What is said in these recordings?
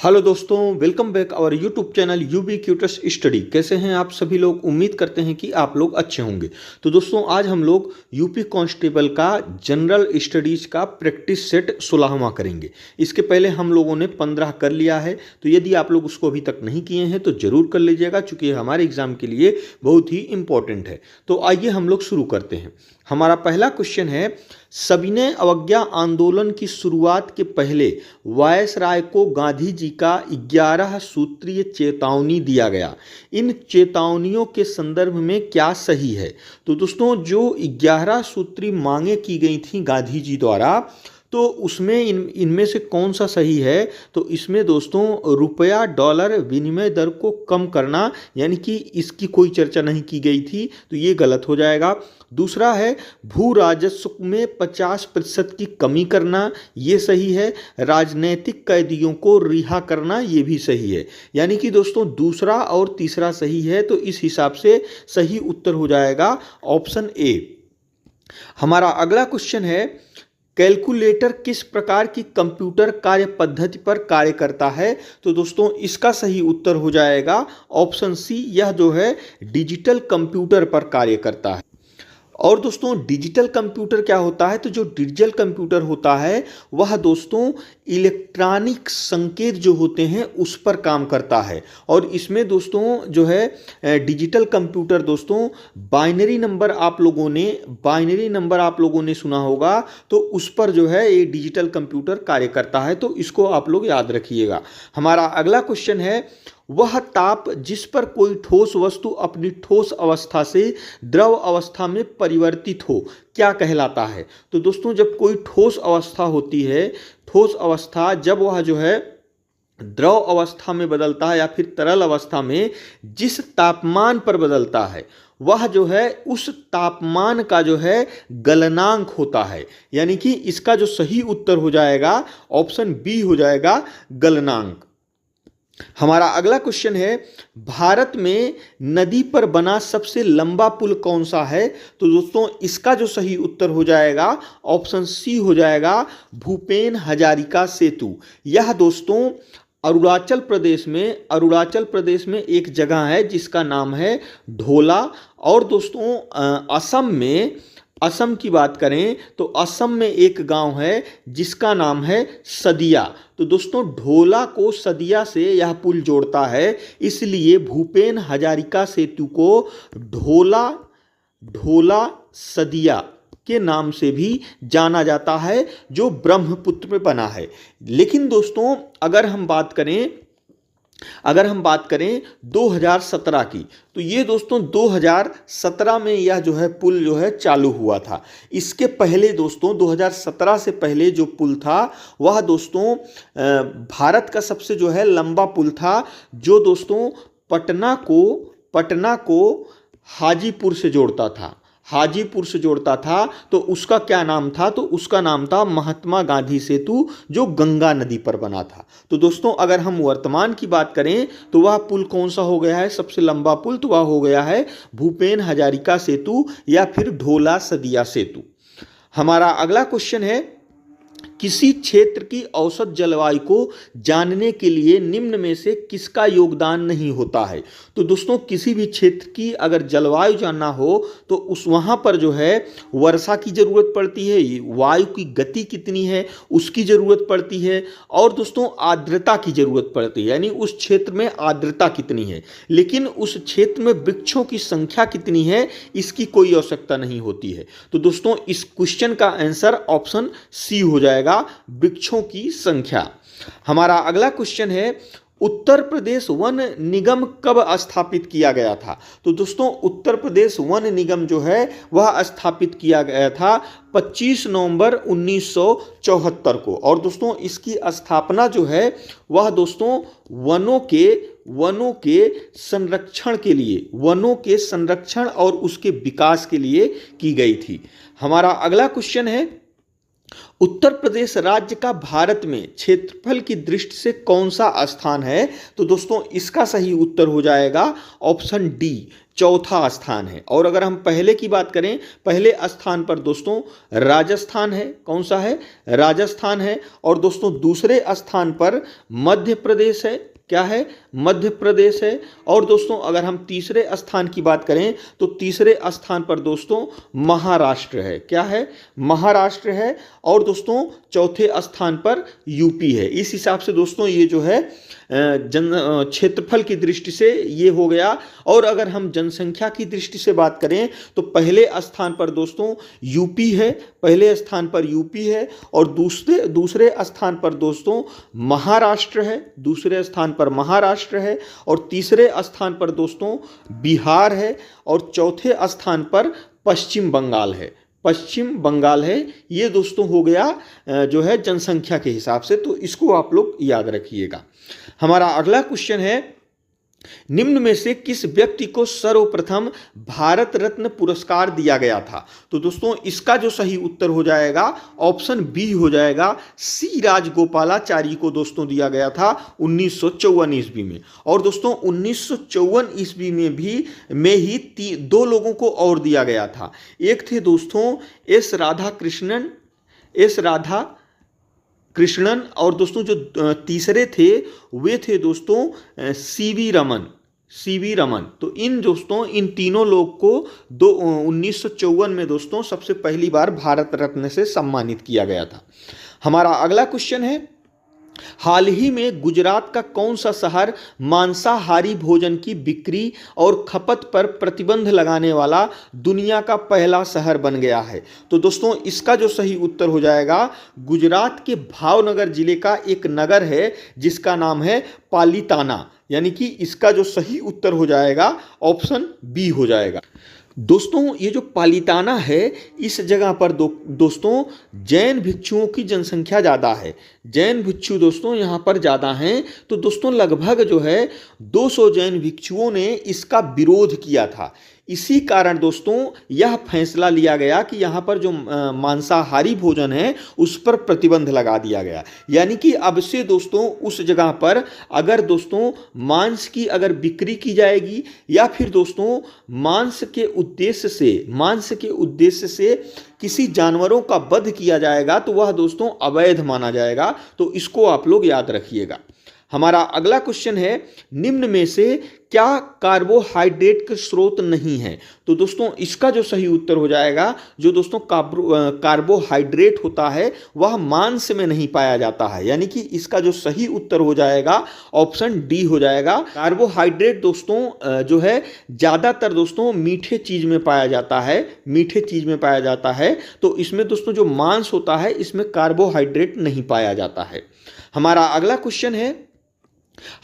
Hello दोस्तों, welcome back our YouTube channel ubiquitous study. कैसे हैं आप सभी लोग? उम्मीद करते हैं कि आप लोग अच्छे होंगे। तो दोस्तों, आज हम लोग यूपी कांस्टेबल का जनरल स्टडीज का प्रैक्टिस सेट 16वां करेंगे। इसके पहले हम लोगों ने 15 कर लिया है, तो यदि आप लोग उसको अभी तक नहीं किए हैं तो जरूर कर लीजिएगा, चूंकि ये हमारे एग्जाम के लिए बहुत ही इंपॉर्टेंट है। तो आइए हम लोग शुरू करते हैं। हमारा पहला क्वेश्चन है, सविनय अवज्ञा आंदोलन की शुरुआत के पहले वायसराय को गांधी जी का 11 सूत्रीय चेतावनी दिया गया। इन चेतावनियों के संदर्भ में क्या सही है? तो दोस्तों, जो 11 सूत्री मांगे की गई थी गांधी जी द्वारा, तो उसमें इनमें से कौन सा सही है? तो इसमें दोस्तों रुपया डॉलर विनिमय दर को कम करना, यानी कि इसकी कोई चर्चा नहीं की गई थी, तो ये गलत हो जाएगा। दूसरा है भू राजस्व में 50% की कमी करना, ये सही है। राजनैतिक कैदियों को रिहा करना, ये भी सही है। यानी कि दोस्तों दूसरा और तीसरा सही है, तो इस हिसाब से सही उत्तर हो जाएगा ऑप्शन ए। हमारा अगला क्वेश्चन है, कैलकुलेटर किस प्रकार की कंप्यूटर कार्य पद्धति पर कार्य करता है? तो दोस्तों इसका सही उत्तर हो जाएगा ऑप्शन सी, यह जो है डिजिटल कंप्यूटर पर कार्य करता है। और दोस्तों डिजिटल कंप्यूटर क्या होता है? तो जो डिजिटल कंप्यूटर होता है वह दोस्तों इलेक्ट्रॉनिक संकेत जो होते हैं उस पर काम करता है। और इसमें दोस्तों जो है डिजिटल कंप्यूटर दोस्तों बाइनरी नंबर आप लोगों ने सुना होगा, तो उस पर जो है ये डिजिटल कंप्यूटर कार्य करता है, तो इसको आप लोग याद रखिएगा। हमारा अगला क्वेश्चन है, वह ताप जिस पर कोई ठोस वस्तु अपनी ठोस अवस्था से द्रव अवस्था में परिवर्तित हो क्या कहलाता है? तो दोस्तों जब कोई ठोस अवस्था होती है, ठोस अवस्था जब वह जो है द्रव अवस्था में बदलता है या फिर तरल अवस्था में जिस तापमान पर बदलता है, वह जो है उस तापमान का जो है गलनांक होता है। यानी कि इसका जो सही उत्तर हो जाएगा ऑप्शन बी हो जाएगा, गलनांक। हमारा अगला क्वेश्चन है, भारत में नदी पर बना सबसे लंबा पुल कौन सा है? तो दोस्तों इसका जो सही उत्तर हो जाएगा ऑप्शन सी हो जाएगा, भूपेन हजारिका सेतु। यह दोस्तों अरुणाचल प्रदेश में एक जगह है जिसका नाम है ढोला। और दोस्तों असम की बात करें तो असम में एक गांव है जिसका नाम है सदिया। तो दोस्तों ढोला को सदिया से यह पुल जोड़ता है, इसलिए भूपेन हजारिका सेतु को ढोला सदिया के नाम से भी जाना जाता है, जो ब्रह्मपुत्र में बना है। लेकिन दोस्तों अगर हम बात करें 2017 की, तो ये दोस्तों 2017 में यह जो है पुल जो है चालू हुआ था। इसके पहले दोस्तों 2017 से पहले जो पुल था वह दोस्तों भारत का सबसे जो है लंबा पुल था, जो दोस्तों पटना को हाजीपुर से जोड़ता था। तो उसका क्या नाम था? तो उसका नाम था महात्मा गांधी सेतु, जो गंगा नदी पर बना था। तो दोस्तों अगर हम वर्तमान की बात करें तो वह पुल कौन सा हो गया है सबसे लंबा पुल? तो वह हो गया है भूपेन हजारिका सेतु या फिर ढोला सदिया सेतु। हमारा अगला क्वेश्चन है, किसी क्षेत्र की औसत जलवायु को जानने के लिए निम्न में से किसका योगदान नहीं होता है? तो दोस्तों किसी भी क्षेत्र की अगर जलवायु जानना हो तो वहाँ पर जो है वर्षा की ज़रूरत पड़ती है, वायु की गति कितनी है उसकी ज़रूरत पड़ती है, और दोस्तों आर्द्रता की ज़रूरत पड़ती है, यानी उस क्षेत्र में आर्द्रता कितनी है। लेकिन उस क्षेत्र में वृक्षों की संख्या कितनी है इसकी कोई आवश्यकता नहीं होती है। तो दोस्तों इस क्वेश्चन का आंसर ऑप्शन सी हो जाएगा, वृक्षों की संख्या। हमारा अगला क्वेश्चन है, उत्तर प्रदेश वन निगम कब स्थापित किया गया था? तो दोस्तों उत्तर प्रदेश वन निगम जो है वह स्थापित किया गया था 25 नवंबर 1974 को। और दोस्तों इसकी स्थापना जो है वह दोस्तों वनों के संरक्षण और उसके विकास के लिए की गई थी। हमारा अगला क्वेश्चन है, उत्तर प्रदेश राज्य का भारत में क्षेत्रफल की दृष्टि से कौन सा स्थान है? तो दोस्तों इसका सही उत्तर हो जाएगा ऑप्शन डी, चौथा स्थान है। और अगर हम पहले की बात करें, पहले स्थान पर दोस्तों राजस्थान है। कौन सा है? राजस्थान है। और दोस्तों दूसरे स्थान पर मध्य प्रदेश है। क्या है? मध्य प्रदेश है। और दोस्तों अगर हम तीसरे स्थान की बात करें तो तीसरे स्थान पर दोस्तों महाराष्ट्र है। क्या है? महाराष्ट्र है। और दोस्तों चौथे स्थान पर यूपी है। इस हिसाब से दोस्तों ये जो है क्षेत्रफल की दृष्टि से ये हो गया। और अगर हम जनसंख्या की दृष्टि से बात करें तो पहले स्थान पर दोस्तों यूपी है। पहले स्थान पर यूपी है। और दूसरे स्थान पर दोस्तों महाराष्ट्र है। दूसरे स्थान पर महाराष्ट्र है। और तीसरे स्थान पर दोस्तों बिहार है। और चौथे स्थान पर पश्चिम बंगाल है। पश्चिम बंगाल है। ये दोस्तों हो गया जो है जनसंख्या के हिसाब से, तो इसको आप लोग याद रखिएगा। हमारा अगला क्वेश्चन है, निम्न में से किस व्यक्ति को सर्वप्रथम भारत रत्न पुरस्कार दिया गया था? तो दोस्तों इसका जो सही उत्तर हो जाएगा ऑप्शन बी हो जाएगा, सी राजगोपालाचारी को दोस्तों दिया गया था 1954 ईस्वी में। और दोस्तों 1954 ईस्वी में ही दो लोगों को और दिया गया था। एक थे दोस्तों एस राधा कृष्णन। और दोस्तों जो तीसरे थे वे थे दोस्तों सीवी रमन। तो इन तीनों लोग को 1954 में दोस्तों सबसे पहली बार भारत रत्न से सम्मानित किया गया था। हमारा अगला क्वेश्चन है, हाल ही में गुजरात का कौन सा शहर मांसाहारी भोजन की बिक्री और खपत पर प्रतिबंध लगाने वाला दुनिया का पहला शहर बन गया है? तो दोस्तों इसका जो सही उत्तर हो जाएगा, गुजरात के भावनगर जिले का एक नगर है जिसका नाम है पालिताना। यानी कि इसका जो सही उत्तर हो जाएगा ऑप्शन बी हो जाएगा। दोस्तों ये जो पालिताना है इस जगह पर दोस्तों जैन भिक्षुओं की जनसंख्या ज़्यादा है। जैन भिक्षु दोस्तों यहाँ पर ज़्यादा हैं। तो दोस्तों लगभग जो है 200 जैन भिक्षुओं ने इसका विरोध किया था। इसी कारण दोस्तों यह फैसला लिया गया कि यहाँ पर जो मांसाहारी भोजन है उस पर प्रतिबंध लगा दिया गया। यानी कि अब से दोस्तों उस जगह पर अगर दोस्तों मांस की अगर बिक्री की जाएगी या फिर दोस्तों मांस के उद्देश्य से किसी जानवरों का वध किया जाएगा तो वह दोस्तों अवैध माना जाएगा। तो इसको आप लोग याद रखिएगा। हमारा अगला क्वेश्चन है, निम्न में से क्या कार्बोहाइड्रेट के स्रोत नहीं है? तो दोस्तों इसका जो सही उत्तर हो जाएगा, जो दोस्तों कार्बोहाइड्रेट होता है वह मांस में नहीं पाया जाता है। यानी कि इसका जो सही उत्तर हो जाएगा ऑप्शन डी हो जाएगा। कार्बोहाइड्रेट दोस्तों जो है ज़्यादातर दोस्तों मीठे चीज़ में पाया जाता है। तो इसमें दोस्तों जो मांस होता है इसमें कार्बोहाइड्रेट नहीं पाया जाता है। हमारा अगला क्वेश्चन है,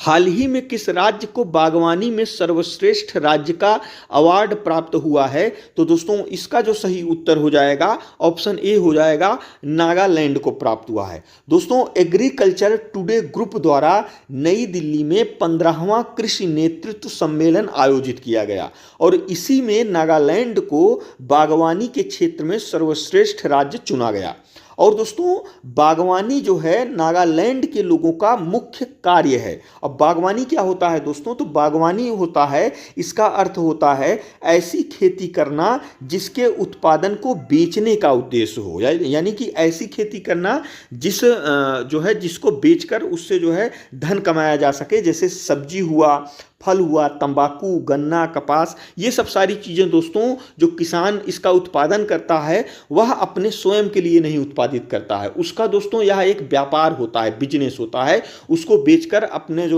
हाल ही में किस राज्य को बागवानी में सर्वश्रेष्ठ राज्य का अवार्ड प्राप्त हुआ है? तो दोस्तों इसका जो सही उत्तर हो जाएगा ऑप्शन ए हो जाएगा, नागालैंड को प्राप्त हुआ है। दोस्तों एग्रीकल्चर टुडे ग्रुप द्वारा नई दिल्ली में 15वां कृषि नेतृत्व सम्मेलन आयोजित किया गया और इसी में नागालैंड को बागवानी के क्षेत्र में सर्वश्रेष्ठ राज्य चुना गया। और दोस्तों बागवानी जो है नागालैंड के लोगों का मुख्य कार्य है। अब बागवानी क्या होता है दोस्तों? तो बागवानी होता है, इसका अर्थ होता है ऐसी खेती करना जिसके उत्पादन को बेचने का उद्देश्य हो। यानी कि ऐसी खेती करना जिसको बेचकर उससे जो है धन कमाया जा सके। जैसे सब्जी हुआ, फल हुआ, तंबाकू, गन्ना, कपास, ये सब सारी चीज़ें दोस्तों जो किसान इसका उत्पादन करता है वह अपने स्वयं के लिए नहीं उत्पादित करता है। उसका दोस्तों यह एक व्यापार होता है, बिजनेस होता है। उसको बेचकर अपने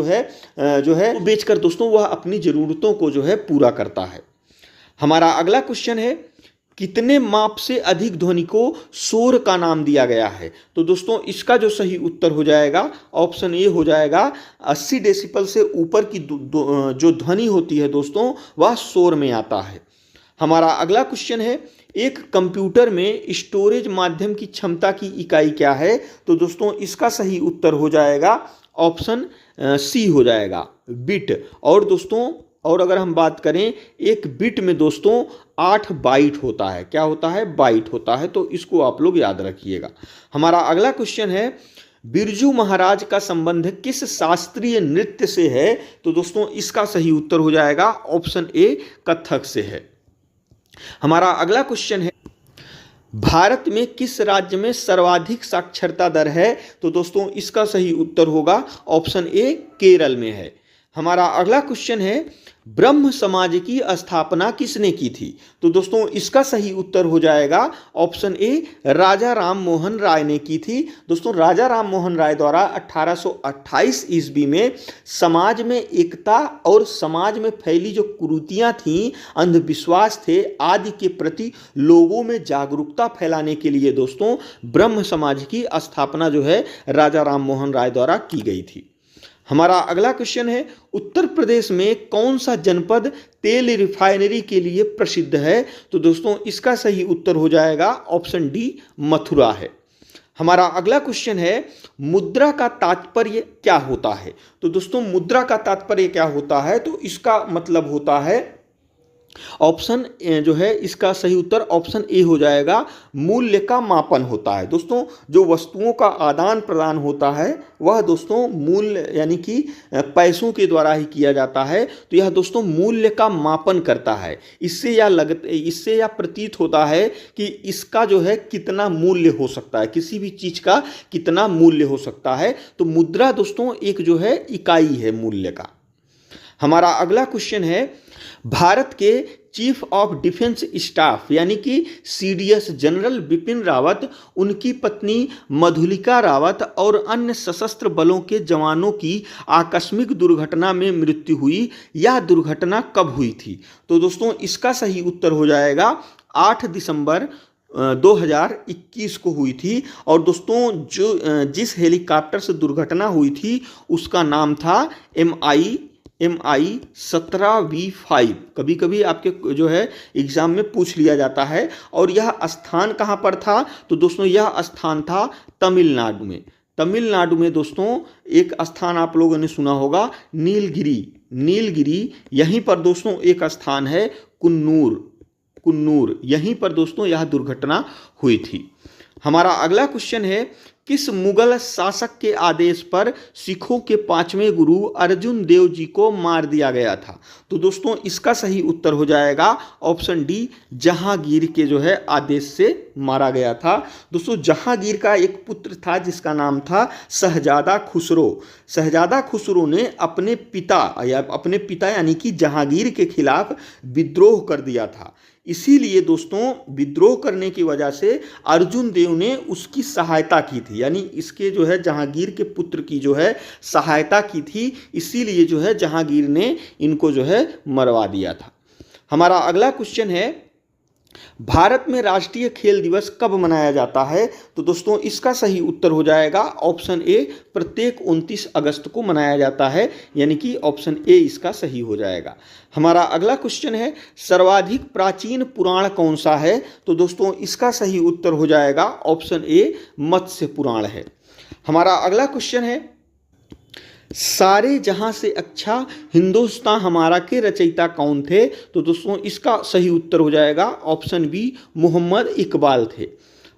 बेचकर दोस्तों वह अपनी ज़रूरतों को जो है पूरा करता है। हमारा अगला क्वेश्चन है, कितने माप से अधिक ध्वनि को शोर का नाम दिया गया है? तो दोस्तों इसका जो सही उत्तर हो जाएगा ऑप्शन ए हो जाएगा, 80 डेसिबल से ऊपर की जो ध्वनि होती है दोस्तों वह शोर में आता है। हमारा अगला क्वेश्चन है, एक कंप्यूटर में स्टोरेज माध्यम की क्षमता की इकाई क्या है? तो दोस्तों इसका सही उत्तर हो जाएगा ऑप्शन सी हो जाएगा, बिट। और दोस्तों अगर हम बात करें एक बिट में दोस्तों 8 बाइट होता है। क्या होता है? बाइट होता है। तो इसको आप लोग याद रखिएगा। हमारा अगला क्वेश्चन है, बिरजू महाराज का संबंध किस शास्त्रीय नृत्य से है? तो दोस्तों इसका सही उत्तर हो जाएगा ऑप्शन ए, कथक से है। हमारा अगला क्वेश्चन है, भारत में किस राज्य में सर्वाधिक साक्षरता दर है? तो दोस्तों इसका सही उत्तर होगा ऑप्शन ए, केरल में है। हमारा अगला क्वेश्चन है, ब्रह्म समाज की स्थापना किसने की थी? तो दोस्तों इसका सही उत्तर हो जाएगा ऑप्शन ए, राजा राम मोहन राय ने की थी। दोस्तों राजा राम मोहन राय द्वारा 1828 ईस्वी में समाज में एकता और समाज में फैली जो कुरीतियां थीं, अंधविश्वास थे आदि के प्रति लोगों में जागरूकता फैलाने के लिए दोस्तों ब्रह्म समाज की स्थापना जो है राजा राम मोहन राय द्वारा की गई थी। हमारा अगला क्वेश्चन है, उत्तर प्रदेश में कौन सा जनपद तेल रिफाइनरी के लिए प्रसिद्ध है? तो दोस्तों इसका सही उत्तर हो जाएगा ऑप्शन डी, मथुरा है। हमारा अगला क्वेश्चन है, मुद्रा का तात्पर्य क्या होता है? तो दोस्तों मुद्रा का तात्पर्य क्या होता है? तो इसका मतलब होता है ऑप्शन जो है इसका सही उत्तर ऑप्शन ए हो जाएगा, मूल्य का मापन होता है। दोस्तों जो वस्तुओं का आदान प्रदान होता है वह दोस्तों मूल्य यानी कि पैसों के द्वारा ही किया जाता है। तो यह दोस्तों मूल्य का मापन करता है। इससे यह प्रतीत होता है कि इसका जो है कितना मूल्य हो सकता है, किसी भी चीज का कितना मूल्य हो सकता है। तो मुद्रा दोस्तों एक जो है इकाई है मूल्य का। हमारा अगला क्वेश्चन है, भारत के चीफ ऑफ डिफेंस स्टाफ यानी कि सीडीएस जनरल बिपिन रावत, उनकी पत्नी मधुलिका रावत और अन्य सशस्त्र बलों के जवानों की आकस्मिक दुर्घटना में मृत्यु हुई। यह दुर्घटना कब हुई थी? तो दोस्तों इसका सही उत्तर हो जाएगा 8 दिसंबर 2021 को हुई थी। और दोस्तों जिस हेलीकॉप्टर से दुर्घटना हुई थी उसका नाम था MI-17V5। कभी कभी आपके जो है एग्जाम में पूछ लिया जाता है। और यह स्थान कहाँ पर था? तो दोस्तों यह स्थान था तमिलनाडु में। तमिलनाडु में दोस्तों एक स्थान आप लोगों ने सुना होगा, नीलगिरी। यहीं पर दोस्तों एक स्थान है कुन्नूर। यहीं पर दोस्तों यह दुर्घटना हुई थी। हमारा अगला क्वेश्चन है, किस मुगल शासक के आदेश पर सिखों के 5वें गुरु अर्जुन देव जी को मार दिया गया था? तो दोस्तों इसका सही उत्तर हो जाएगा ऑप्शन डी, जहांगीर के जो है आदेश से मारा गया था। दोस्तों जहांगीर का एक पुत्र था जिसका नाम था शहजादा खुसरो। शहजादा खुसरो ने अपने पिता यानी कि जहांगीर के खिलाफ विद्रोह कर दिया था। इसीलिए दोस्तों विद्रोह करने की वजह से अर्जुन देव ने उसकी सहायता की थी, यानी इसके जो है जहांगीर के पुत्र की जो है सहायता की थी। इसीलिए जो है जहांगीर ने इनको जो है मरवा दिया था। हमारा अगला क्वेश्चन है, भारत में राष्ट्रीय खेल दिवस कब मनाया जाता है? तो दोस्तों इसका सही उत्तर हो जाएगा ऑप्शन ए, प्रत्येक 29 अगस्त को मनाया जाता है, यानी कि ऑप्शन ए इसका सही हो जाएगा। हमारा अगला क्वेश्चन है, सर्वाधिक प्राचीन पुराण कौन सा है? तो दोस्तों इसका सही उत्तर हो जाएगा ऑप्शन ए, मत्स्य पुराण है। हमारा अगला क्वेश्चन है, सारे जहां से अच्छा हिंदुस्तान हमारा के रचयिता कौन थे? तो दोस्तों इसका सही उत्तर हो जाएगा ऑप्शन बी, मोहम्मद इकबाल थे।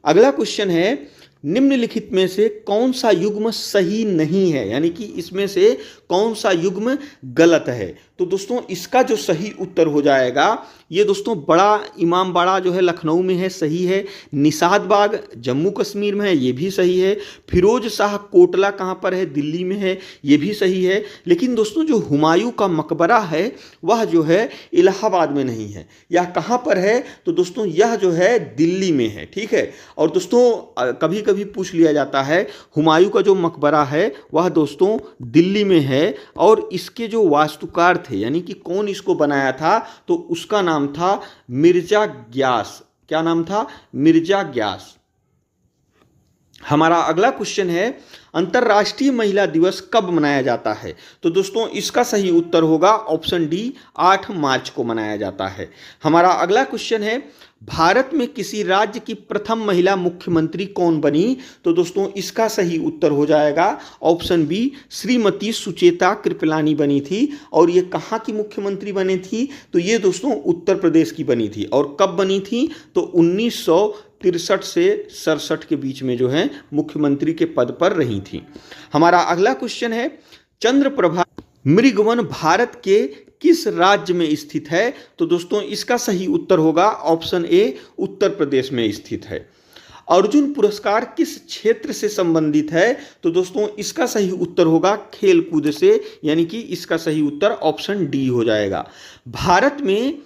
अगला क्वेश्चन है, निम्नलिखित में से कौन सा युग्म सही नहीं है, यानी कि इसमें से कौन सा युग्म गलत है? तो दोस्तों इसका जो सही उत्तर हो जाएगा, ये दोस्तों बड़ा इमामबाड़ा जो है लखनऊ में है, सही है। निषाद बाग जम्मू कश्मीर में है, ये भी सही है। फिरोज शाह कोटला कहाँ पर है? दिल्ली में है, ये भी सही है। लेकिन दोस्तों जो हुमायूं का मकबरा है वह जो है इलाहाबाद में नहीं है। यह कहाँ पर है? तो दोस्तों यह जो है दिल्ली में है, ठीक है। और दोस्तों कभी कभी पूछ लिया जाता है, हुमायूं का जो मकबरा है वह दोस्तों दिल्ली में है। और इसके जो वास्तुकार थे, यानी कि कौन इसको बनाया था, तो उसका नाम था मिर्जा ग्यास। क्या नाम था? मिर्जा ग्यास। हमारा अगला क्वेश्चन है, अंतर्राष्ट्रीय महिला दिवस कब मनाया जाता है? तो दोस्तों इसका सही उत्तर होगा ऑप्शन डी, 8 मार्च को मनाया जाता है। हमारा अगला क्वेश्चन है, भारत में किसी राज्य की प्रथम महिला मुख्यमंत्री कौन बनी? तो दोस्तों इसका सही उत्तर हो जाएगा ऑप्शन बी, श्रीमती सुचेता कृपलानी बनी थी। और ये कहाँ की मुख्यमंत्री बनी थी? तो ये दोस्तों उत्तर प्रदेश की बनी थी। और कब बनी थी? तो 1963 से 67 के बीच में जो है मुख्यमंत्री के पद पर रही थी। हमारा अगला क्वेश्चन है, चंद्रप्रभा मृगवन भारत के किस राज्य में स्थित है? तो दोस्तों इसका सही उत्तर होगा ऑप्शन ए, उत्तर प्रदेश में स्थित है। अर्जुन पुरस्कार किस क्षेत्र से संबंधित है? तो दोस्तों इसका सही उत्तर होगा खेलकूद से, यानी कि इसका सही उत्तर ऑप्शन डी हो जाएगा। भारत में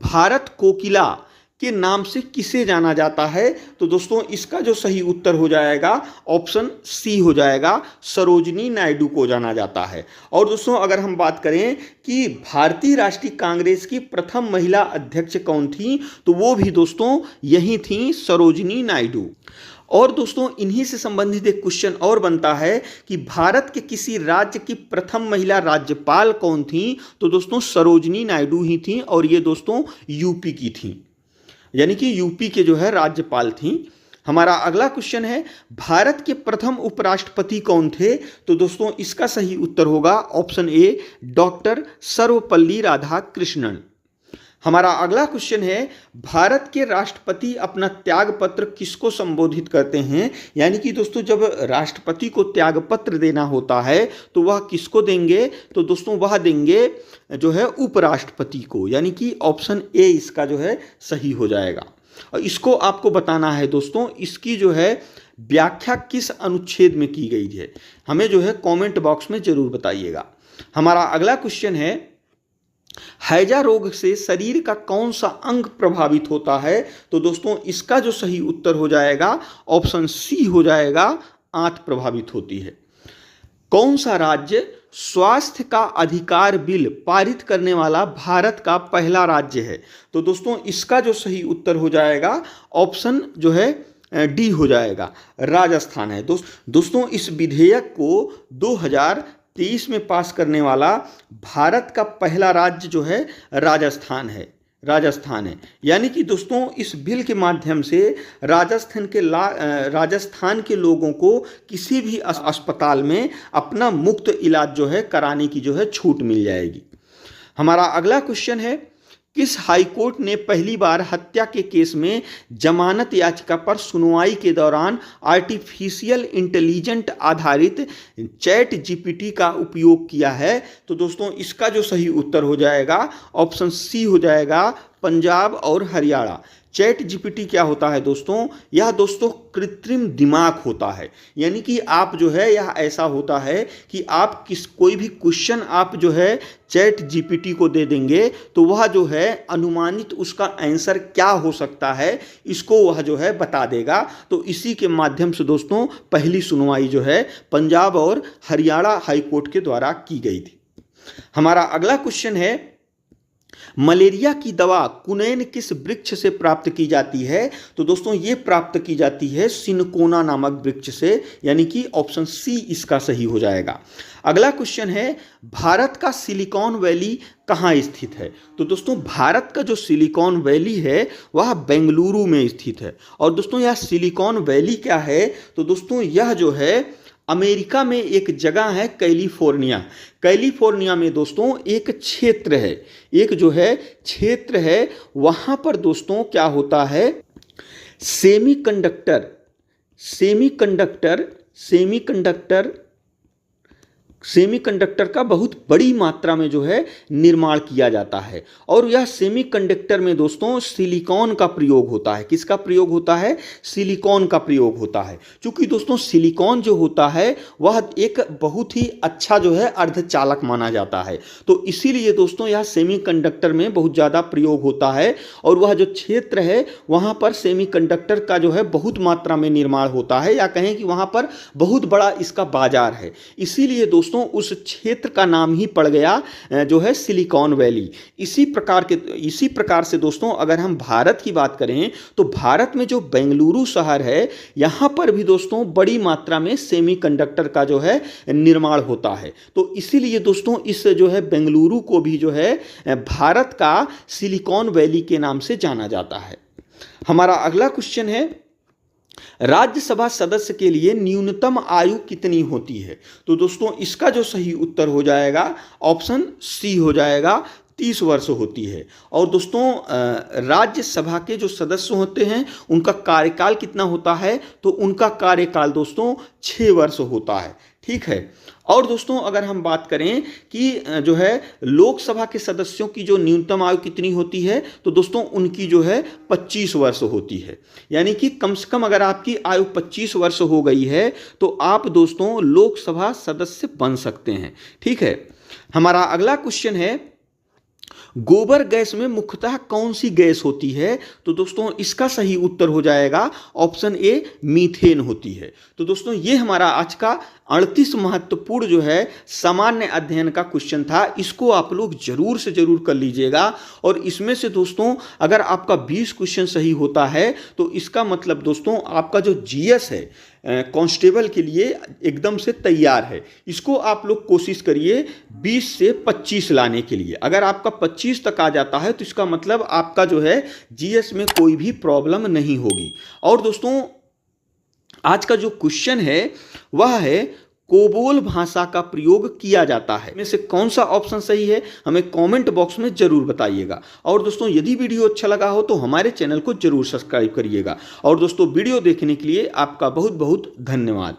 भारत कोकिला के नाम से किसे जाना जाता है? तो दोस्तों इसका जो सही उत्तर हो जाएगा ऑप्शन सी हो जाएगा, सरोजिनी नायडू को जाना जाता है। और दोस्तों अगर हम बात करें कि भारतीय राष्ट्रीय कांग्रेस की प्रथम महिला अध्यक्ष कौन थी, तो वो भी दोस्तों यही थी, सरोजिनी नायडू। और दोस्तों इन्हीं से संबंधित एक क्वेश्चन और बनता है कि भारत के किसी राज्य की प्रथम महिला राज्यपाल कौन थी? तो दोस्तों सरोजिनी नायडू ही थी, और ये दोस्तों यूपी की थी, यानी कि यूपी के जो है राज्यपाल थी। हमारा अगला क्वेश्चन है, भारत के प्रथम उपराष्ट्रपति कौन थे? तो दोस्तों इसका सही उत्तर होगा option A, doctor Sarvepalli Radhakrishnan. हमारा अगला क्वेश्चन है, भारत के राष्ट्रपति अपना त्यागपत्र किसको संबोधित करते हैं? यानी कि दोस्तों जब राष्ट्रपति को त्यागपत्र देना होता है तो वह किसको देंगे? तो दोस्तों वह देंगे जो है उपराष्ट्रपति को, यानी कि ऑप्शन ए इसका जो है सही हो जाएगा। और इसको आपको बताना है दोस्तों, इसकी जो है व्याख्या किस अनुच्छेद में की गई है, हमें जो है कमेंट बॉक्स में जरूर बताइएगा। हमारा अगला क्वेश्चन है, हैजा रोग से शरीर का कौन सा अंग प्रभावित होता है? तो दोस्तों इसका जो सही उत्तर हो जाएगा ऑप्शन सी हो जाएगा, आंत प्रभावित होती है। कौन सा राज्य स्वास्थ्य का अधिकार बिल पारित करने वाला भारत का पहला राज्य है? तो दोस्तों इसका जो सही उत्तर हो जाएगा ऑप्शन जो है डी हो जाएगा, राजस्थान है। दोस्तों इस विधेयक को 2023 में पास करने वाला भारत का पहला राज्य जो है राजस्थान है, यानी कि दोस्तों इस बिल के माध्यम से राजस्थान के लोगों को किसी भी अस्पताल में अपना मुफ्त इलाज जो है कराने की जो है छूट मिल जाएगी। हमारा अगला क्वेश्चन है, किस हाईकोर्ट ने पहली बार हत्या के केस में जमानत याचिका पर सुनवाई के दौरान आर्टिफिशियल इंटेलिजेंट आधारित चैट जीपीटी का उपयोग किया है? तो दोस्तों इसका जो सही उत्तर हो जाएगा ऑप्शन सी हो जाएगा, पंजाब और हरियाणा। चैट जीपीटी क्या होता है दोस्तों? यह दोस्तों कृत्रिम दिमाग होता है, यानी कि आप जो है यह ऐसा होता है कि आप कोई भी क्वेश्चन आप जो है चैट जीपीटी को दे देंगे तो वह जो है अनुमानित उसका आंसर क्या हो सकता है इसको वह जो है बता देगा। तो इसी के माध्यम से दोस्तों पहली सुनवाई जो है पंजाब और हरियाणा हाईकोर्ट के द्वारा की गई थी। हमारा अगला क्वेश्चन है, मलेरिया की दवा कुनैन किस वृक्ष से प्राप्त की जाती है? तो दोस्तों ये प्राप्त की जाती है सिनकोना नामक वृक्ष से, यानी कि ऑप्शन सी इसका सही हो जाएगा। अगला क्वेश्चन है, भारत का सिलिकॉन वैली कहाँ स्थित है? तो दोस्तों भारत का जो सिलिकॉन वैली है वह बेंगलुरु में स्थित है। और दोस्तों यह सिलिकॉन वैली क्या है? तो दोस्तों यह जो है अमेरिका में एक जगह है कैलिफोर्निया में दोस्तों एक क्षेत्र है, एक जो है क्षेत्र है, वहाँ पर दोस्तों क्या होता है, सेमीकंडक्टर का बहुत बड़ी मात्रा में जो है निर्माण किया जाता है। और यह सेमीकंडक्टर में दोस्तों सिलिकॉन का प्रयोग होता है। किसका प्रयोग होता है? सिलिकॉन का प्रयोग होता है। क्योंकि दोस्तों सिलिकॉन जो होता है वह एक बहुत ही अच्छा जो है अर्धचालक माना जाता है, तो इसीलिए दोस्तों यह सेमीकंडक्टर में बहुत ज़्यादा प्रयोग होता है। और वह जो क्षेत्र है वहाँ पर सेमीकंडक्टर का जो है बहुत मात्रा में निर्माण होता है, या कहें कि वहाँ पर बहुत बड़ा इसका बाजार है। इसीलिए दोस्तों दोस्तों उस क्षेत्र का नाम ही पड़ गया जो है सिलिकॉन वैली। इसी प्रकार से दोस्तों अगर हम भारत की बात करें तो भारत में जो बेंगलुरु शहर है यहाँ पर भी दोस्तों बड़ी मात्रा में सेमीकंडक्टर का जो है निर्माण होता है। तो इसीलिए दोस्तों इस जो है बेंगलुरु को भी जो है भारत का सिलिकॉन वैली के नाम से जाना जाता है। हमारा अगला क्वेश्चन है, राज्यसभा सदस्य के लिए न्यूनतम आयु कितनी होती है? तो दोस्तों इसका जो सही उत्तर हो जाएगा ऑप्शन सी हो जाएगा, 30 वर्ष होती है। और दोस्तों राज्यसभा के जो सदस्य होते हैं उनका कार्यकाल कितना होता है? तो उनका कार्यकाल दोस्तों 6 वर्ष होता है। ठीक है। और दोस्तों अगर हम बात करें कि जो है लोकसभा के सदस्यों की जो न्यूनतम आयु कितनी होती है, तो दोस्तों उनकी जो है 25 वर्ष होती है। यानी कि कम से कम अगर आपकी आयु 25 वर्ष हो गई है तो आप दोस्तों लोकसभा सदस्य बन सकते हैं। ठीक है। हमारा अगला क्वेश्चन है, गोबर गैस में मुख्यतः कौन सी गैस होती है? तो दोस्तों इसका सही उत्तर हो जाएगा ऑप्शन ए, मीथेन होती है। तो दोस्तों ये हमारा आज का 38 महत्वपूर्ण जो है सामान्य अध्ययन का क्वेश्चन था। इसको आप लोग जरूर से जरूर कर लीजिएगा। और इसमें से दोस्तों अगर आपका 20 क्वेश्चन सही होता है तो इसका मतलब दोस्तों आपका जो जीएस है कांस्टेबल के लिए एकदम से तैयार है। इसको आप लोग कोशिश करिए 20 से 25 लाने के लिए। अगर आपका 25 तक आ जाता है तो इसका मतलब आपका जो है जीएस में कोई भी प्रॉब्लम नहीं होगी। और दोस्तों आज का जो क्वेश्चन है वह है, कोबोल भाषा का प्रयोग किया जाता है में से कौन सा ऑप्शन सही है? हमें कमेंट बॉक्स में जरूर बताइएगा। और दोस्तों यदि वीडियो अच्छा लगा हो तो हमारे चैनल को जरूर सब्सक्राइब करिएगा। और दोस्तों वीडियो देखने के लिए आपका बहुत बहुत धन्यवाद।